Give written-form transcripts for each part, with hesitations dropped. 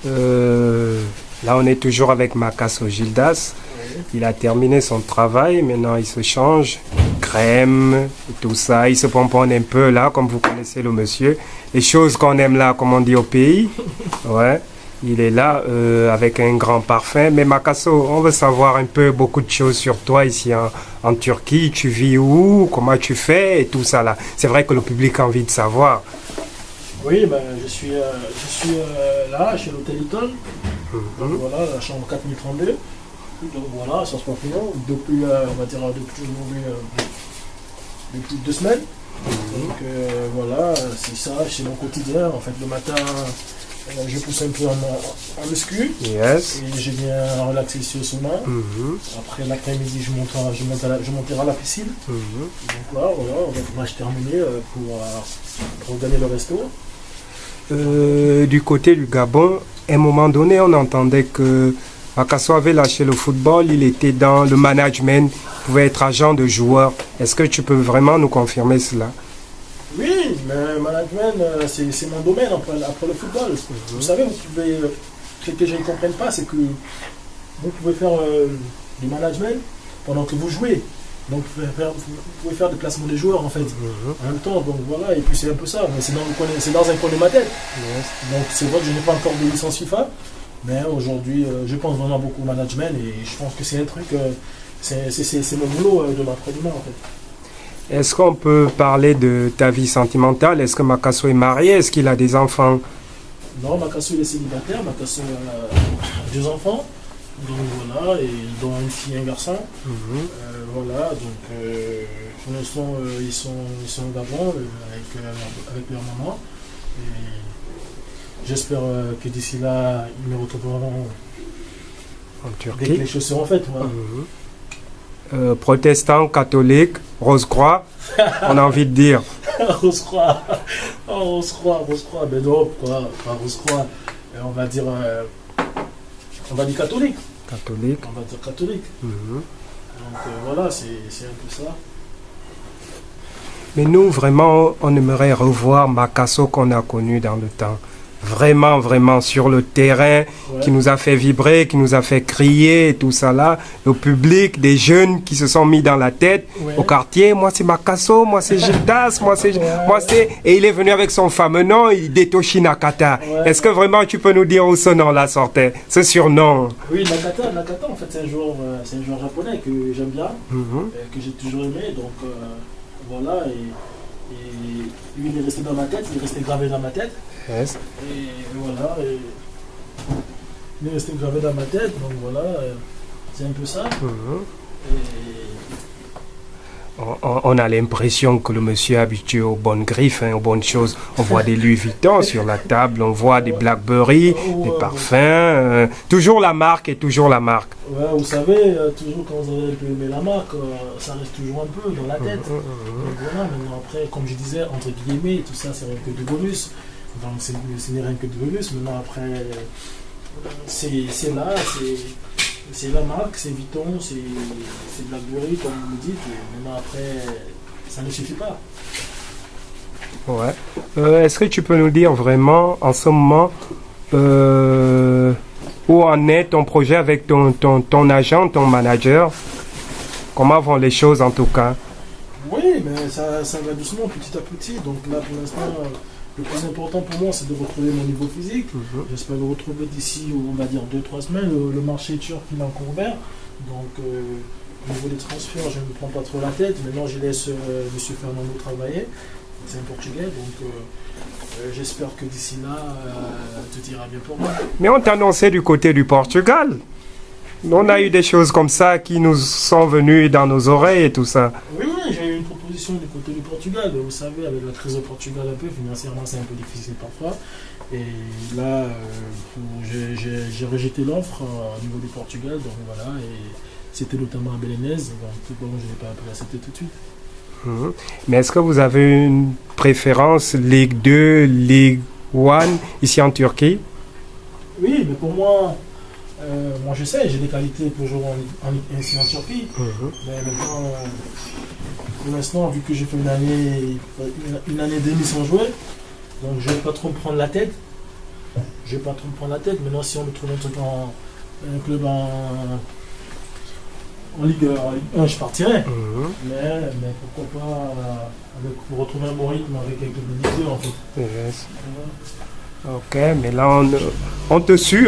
Là, on est toujours avec Makasso Gildas. Il a terminé son travail. Maintenant, il se change. Crème, et tout ça. Il se pomponne un peu là, comme vous connaissez le monsieur. Les choses qu'on aime là, comme on dit au pays. Ouais. Il est là avec un grand parfum. Mais Makasso, on veut savoir un peu beaucoup de choses sur toi ici en Turquie. Tu vis où? Comment tu fais? Et tout ça là. C'est vrai que le public a envie de savoir. Oui, ben, je suis là, chez l'hôtel Eaton. Donc voilà, la chambre 4032. Donc voilà, ça se passe bien. Depuis, on va dire, depuis 2 semaines. Donc voilà, c'est ça, c'est mon quotidien. En fait, le matin, je pousse un peu en muscu. Yes. Et je viens relaxer ici au sauna. Après l'après-midi, je monterai à la piscine. Donc là, voilà, on va match terminé pour gagner le resto. Du côté du Gabon, à un moment donné, on entendait que Makasso avait lâché le football, il était dans le management, il pouvait être agent de joueur. Est-ce que tu peux vraiment nous confirmer cela? Oui, mais le management, c'est mon domaine après le football. Vous savez, vous pouvez, ce que je ne comprends pas, c'est que vous pouvez faire du management pendant que vous jouez. Donc vous pouvez faire des placements des joueurs en fait. En même temps, donc voilà, et puis c'est un peu ça. Mais c'est dans un coin de ma tête. Donc c'est vrai que je n'ai pas encore de licence FIFA. Mais aujourd'hui, je pense vraiment beaucoup au management et je pense que c'est un truc, c'est mon boulot de l'après-demain en fait. Est-ce qu'on peut parler de ta vie sentimentale? Est-ce que Makasso est marié? Est-ce qu'il a des enfants? Non, Makasso il est célibataire, Makasso a 2 enfants. Donc voilà, et dont une fille et un garçon. Voilà, donc pour l'instant ils sont au Gabon avec leur maman. Et j'espère que d'ici là, ils me retrouveront En Turquie. dès que les choses seront faites. Voilà. Protestant, catholique, Rose-Croix, on a envie de dire. Rose-Croix, oh, Rose-Croix, mais non, pas Rose-Croix, on va dire catholique. Catholique. On va dire catholique. Donc voilà, c'est un peu ça. Mais nous, vraiment, on aimerait revoir Makasso qu'on a connu dans le temps. Vraiment, vraiment sur le terrain, qui nous a fait vibrer, qui nous a fait crier et tout ça là. Le public, des jeunes qui se sont mis dans la tête au quartier. Moi, c'est Makasso, moi, c'est Gildas, moi, c'est... Et il est venu avec son fameux nom, Hidetoshi Nakata. Est-ce que vraiment tu peux nous dire où ce nom-là sortait, ce surnom? Oui, Nakata, en fait, c'est un joueur japonais que j'aime bien, que j'ai toujours aimé. Donc, voilà, et lui, il est resté dans ma tête, il est resté gravé dans ma tête. Yes. Et voilà, il est resté gravé dans ma tête, donc voilà, c'est un peu ça. On a l'impression que le monsieur est habitué aux bonnes griffes, aux bonnes choses. On voit des Louis Vuitton sur la table, on voit des Blackberry, des parfums. Toujours la marque et toujours la marque. Ouais, vous savez, toujours quand vous avez un peu aimé la marque, ça reste toujours un peu dans la tête. Donc voilà, maintenant après, comme je disais, entre guillemets, tout ça, c'est rien que du bonus. Donc ce n'est rien que de bonus. Maintenant après, c'est là, c'est la marque, c'est Vuitton, c'est Blackberry, comme vous le dites. Et maintenant après, ça ne suffit pas. Ouais. Est-ce que tu peux nous dire vraiment, en ce moment, où en est ton projet avec ton agent, ton manager? Comment vont les choses en tout cas? Oui, mais ça va doucement, petit à petit. Donc là, pour l'instant, le plus important pour moi, c'est de retrouver mon niveau physique. J'espère le retrouver d'ici, on va dire, 2-3 semaines. Le marché turc, il est encore ouvert. Donc, au niveau des transferts, je ne me prends pas trop la tête. Maintenant, je laisse M. Fernando travailler. C'est un Portugais, donc j'espère que d'ici là, tout ira bien pour moi. Mais on t'annonçait du côté du Portugal. On a eu des choses comme ça qui nous sont venues dans nos oreilles et tout ça. Oui, j'ai eu une proposition du côté du Portugal. Vous savez, avec la crise au Portugal, un peu financièrement, c'est un peu difficile parfois. Et là, j'ai rejeté l'offre au niveau du Portugal. Donc voilà, et c'était notamment à Belenenses. Donc bon, je n'ai pas pu l'accepter tout de suite. Mais est-ce que vous avez une préférence Ligue 2, Ligue 1 ici en Turquie? Oui, mais pour moi... moi je sais, j'ai des qualités pour jouer ici en Turquie. Mais maintenant, pour l'instant, vu que j'ai fait une année et demie sans jouer, donc je ne vais pas trop me prendre la tête. je vais pas trop me prendre la tête. Maintenant, si on me trouve un truc un club en Ligue 1, je partirai. Mais pourquoi pas pour retrouver un bon rythme avec quelques Ligue 2 en fait. Yes. Ok, mais là on te suit,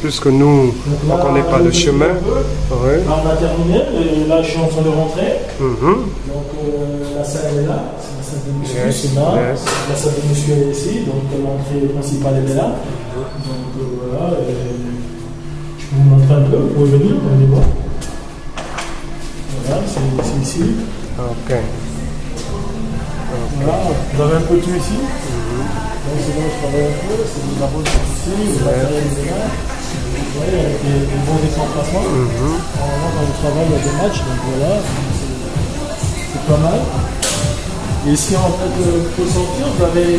puisque nous on ne connaît pas le chemin. Ouais. Là, on a terminé, et là je suis en train de rentrer. Donc la salle elle est là, c'est la salle de muscu, c'est là. La salle de muscu elle est ici, donc l'entrée principale elle est là. Donc voilà, je peux vous montrer un peu, vous pouvez venir, on y voir. Voilà, c'est ici. Ok. Voilà, vous avez un peu tout ici. Donc c'est là où je travaille un peu, c'est des arbres ici, le matériel est là. Vous voyez, avec des bons déclenchements. Normalement quand je travaille il y a des matchs, donc voilà, c'est pas mal. Et ici en fait, pour sortir, vous avez le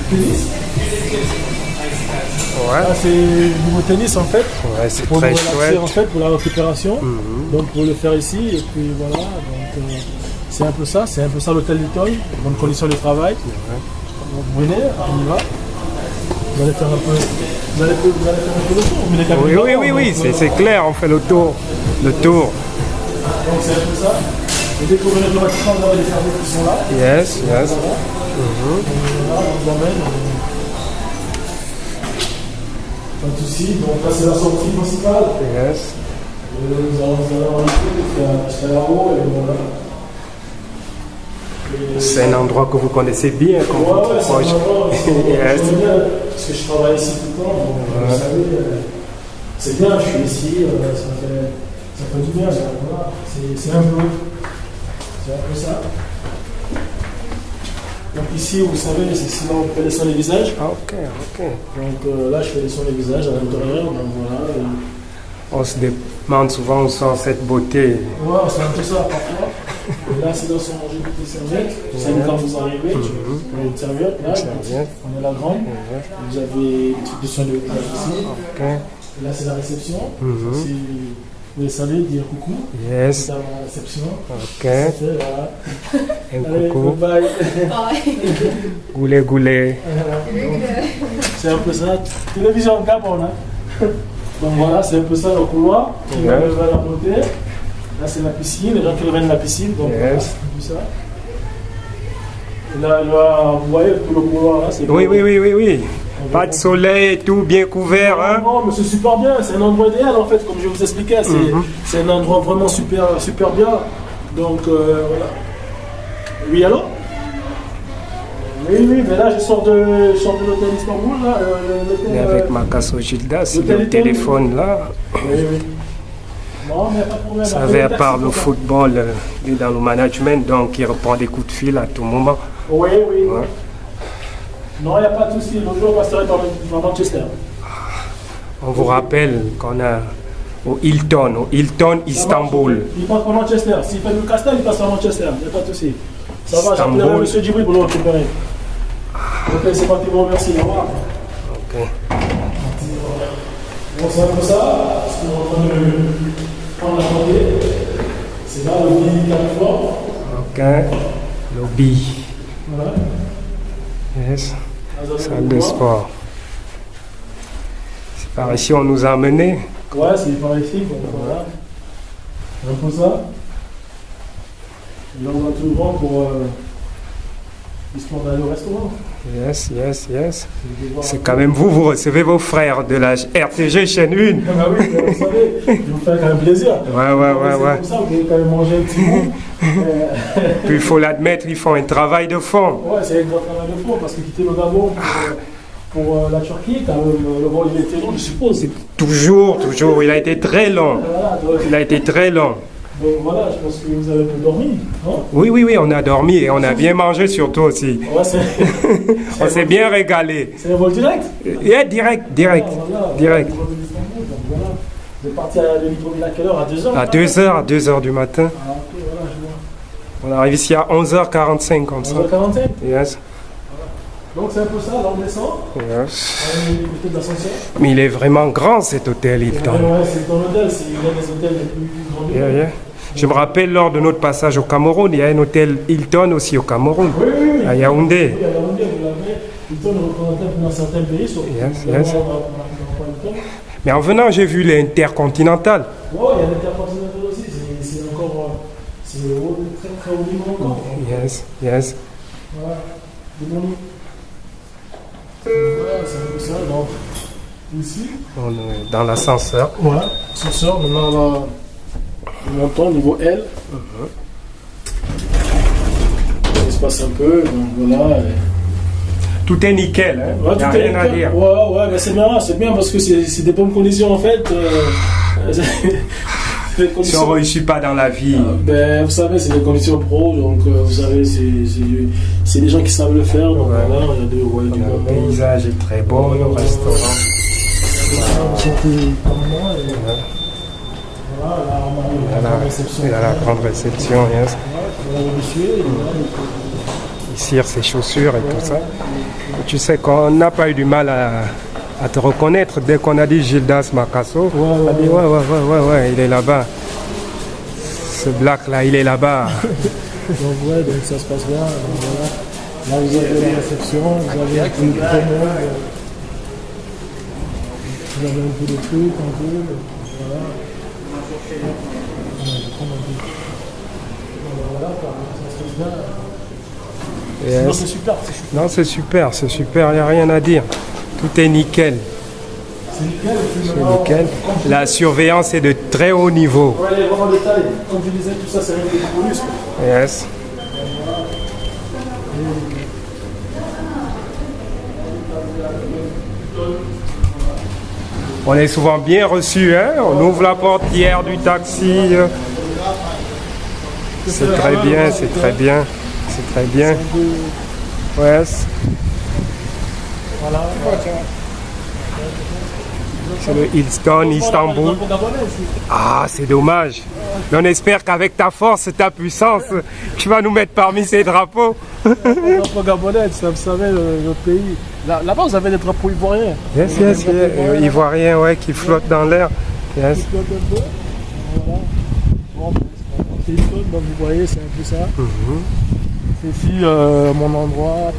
tennis. Ouais. Là c'est le nouveau tennis en fait. Ouais, c'est pour très relaxer, chouette. en fait, pour la récupération. Donc pour le faire ici, et puis voilà. Donc, c'est un peu ça l'hôtel Hilton, bonne condition de travail. Vous venez, on y va. Vous allez faire un peu, vous allez faire un peu le tour. Vous mettez Oui, c'est clair, on fait le tour. Donc c'est un peu ça. Et dès que vous venez automatiquement, vous avez les services qui sont là. Yes. Voilà. Voilà, on vous emmène. Pas de soucis. Donc là c'est la sortie principale. Yes. Nous allons en jusqu'à là-haut et voilà. C'est un endroit que vous connaissez bien, comme votre c'est un proche. endroit, je connais Yes. bien, parce que je travaille ici tout le temps, donc vous savez, c'est bien, je suis ici, ça fait du bien, voilà, c'est un peu ça. Donc ici, vous savez, c'est là où on fait les sons des visages. Ok. Donc là, je fais les sons des visages à l'intérieur, donc voilà. On se demande souvent où sort cette beauté. Ouais, c'est un peu ça parfois. Et là, c'est là où sont rangées toutes les serviettes. Vous savez, quand vous arrivez, vous prenez une serviette, là, on est la grande. Vous avez des trucs de soins de visage ici. Ok. Et là, c'est la réception. Vous savez, dire coucou. Yes. C'est la réception. Ok. Voilà. Un Allez, coucou. bye. Goulé. C'est un peu ça. Télévision en Gabon, hein. Donc voilà, c'est un peu ça le couloir. On va la beauté. Là, c'est la piscine, les gens qui reviennent de la piscine, donc voilà, c'est un peu ça. Et là, vous voyez tout le couloir là, c'est Oui. Pas de soleil, tout bien couvert. Hein? Non, mais c'est super bien, c'est un endroit idéal en fait, comme je vous expliquais, c'est un endroit vraiment super bien. Donc voilà. Oui, allô? Oui, mais là je sors de l'hôtel Istanbul, là. Et avec Makasso Gildas, le téléphone là. Oui. Non, mais pas de problème. Vous savez, à part le football, il est dans le management, donc il reprend des coups de fil à tout moment. Oui. Ouais. Non, il n'y a pas de souci. L'autre jour, on passerait par Manchester. On vous rappelle qu'on a au Hilton Istanbul. Il passe par Manchester. S'il fait le Castel, il passe par Manchester. Il n'y a pas de souci. Ça va, j'appellerai M. Djibril pour le récupérer. Ok, c'est parti, bon, merci. Au revoir. Ok. Bon, c'est un peu ça. Ce qu'on est en train de prendre la portée. C'est là le lobby 4 fois. Ok. Lobby. Voilà. Yes. Salle de sport. C'est par ici on nous a amenés. Ouais, c'est par ici. Donc voilà. Un peu ça. Et là, on va tout le vent pour histoire d'aller au restaurant. Yes. C'est quand même vous recevez vos frères de la RTG chaîne 1. Ah bah oui, vous savez, je vous fais quand même plaisir. Ouais. C'est pour ça que vous avez quand même mangé un petit bout. Puis il faut l'admettre, ils font un travail de fond. Ouais, c'est un grand travail de fond parce que quitter le Gabon pour la Turquie, quand même, le vol il était long, je suppose. Toujours, il a été très long. Voilà, donc voilà, je pense que vous avez un peu dormi, non? Oui, on a dormi et on a bien mangé surtout aussi. Ouais, On s'est bien régalé. C'est un vol direct? Yeah, direct. Voilà, vous êtes parti de Libreville à quelle heure? À 2h? À 2h du matin. Ah, ok, voilà, je vois. On arrive ici à 11h45 comme ça. 11h45? Yes. Donc c'est un peu ça, là on descend. Yes. On est du côté de l'ascenseur. Mais il est vraiment grand cet hôtel Hilton. Ouais, c'est ton hôtel, c'est l'un des hôtels les plus grands du monde. Yeah. Je me rappelle lors de notre passage au Cameroun, il y a un hôtel Hilton aussi au Cameroun, Oui. à Yaoundé. Oui, à Yaoundé, vous l'avez. Hilton est représenté dans certains pays, sauf Yes, que yes. on n'a pas Hilton. Mais en venant, j'ai vu l'Intercontinental. Ouais, il y a l'Intercontinental aussi, c'est encore c'est très très haut niveau encore. Yes, yes. Voilà, de mon niveau. Voilà, c'est un peu ça. Donc, ici, On est dans l'ascenseur. voilà, ascenseur, maintenant on va monter au niveau L. Ça se passe un peu, donc voilà. Tout est nickel, hein? Ouais, Il n'y a tout est rien à nickel. dire. Ouais, mais c'est bien parce que c'est des bonnes conditions en fait. C'est des Si conditions. on ne réussit pas dans la vie, Ben, vous savez, c'est des conditions pro, donc vous savez, c'est des gens qui savent le faire. Donc Ouais. voilà, il y a du le bon monde. paysage est très beau, le restaurant. Vous sentez comme moi. Et voilà, là, on arrive à la grande réception. Il a la grande réception, yes. Voilà, le monsieur, et voilà. Il cire ses chaussures et tout ça. Et tu sais qu'on n'a pas eu du mal à te reconnaître dès qu'on a dit Gildas Makasso. Ouais, On a dit ouais, il est là-bas. Ce black là, il est là-bas. Donc ouais, donc ça se passe bien. Donc, voilà. Là vous avez la réception, vous avez un peu de promo, vous avez un peu de trucs, un peu, voilà. Voilà, ça se passe bien. Yes. Non, c'est super, c'est super. Non, c'est super, il n'y a rien à dire. Tout est nickel. C'est nickel, et puis C'est maintenant, nickel. La surveillance est de très haut niveau. on va aller vraiment en détail. Comme je disais, tout ça c'est rien que du bonus. Yes. On est souvent bien reçu, hein? On ouvre la portière du taxi. C'est très bien, c'est très bien. C'est très bien. Yes. Voilà. C'est le Hilton Istanbul. Ah, c'est dommage. Mais on espère qu'avec ta force, ta puissance, tu vas nous mettre parmi ces drapeaux. Le drapeau gabonais, ça, vous savez, notre pays. Là-bas, vous avez des drapeaux ivoiriens. Yes, yes, yes. Ivoirien, ouais, qui flotte dans l'air. Yes. Qui flottent un peu. Voilà. Bon, c'est Hilton, donc vous voyez, c'est un peu ça. C'est ici mon endroit.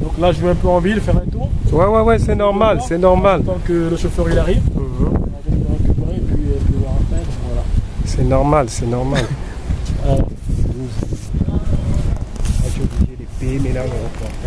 Donc là, je vais un peu en ville faire un tour. Ouais, c'est normal, c'est normal. Tant que le chauffeur il arrive, je vais le récupérer et puis voir après. Donc voilà. C'est normal, c'est normal. Euh, Je suis obligé de payer, mais là,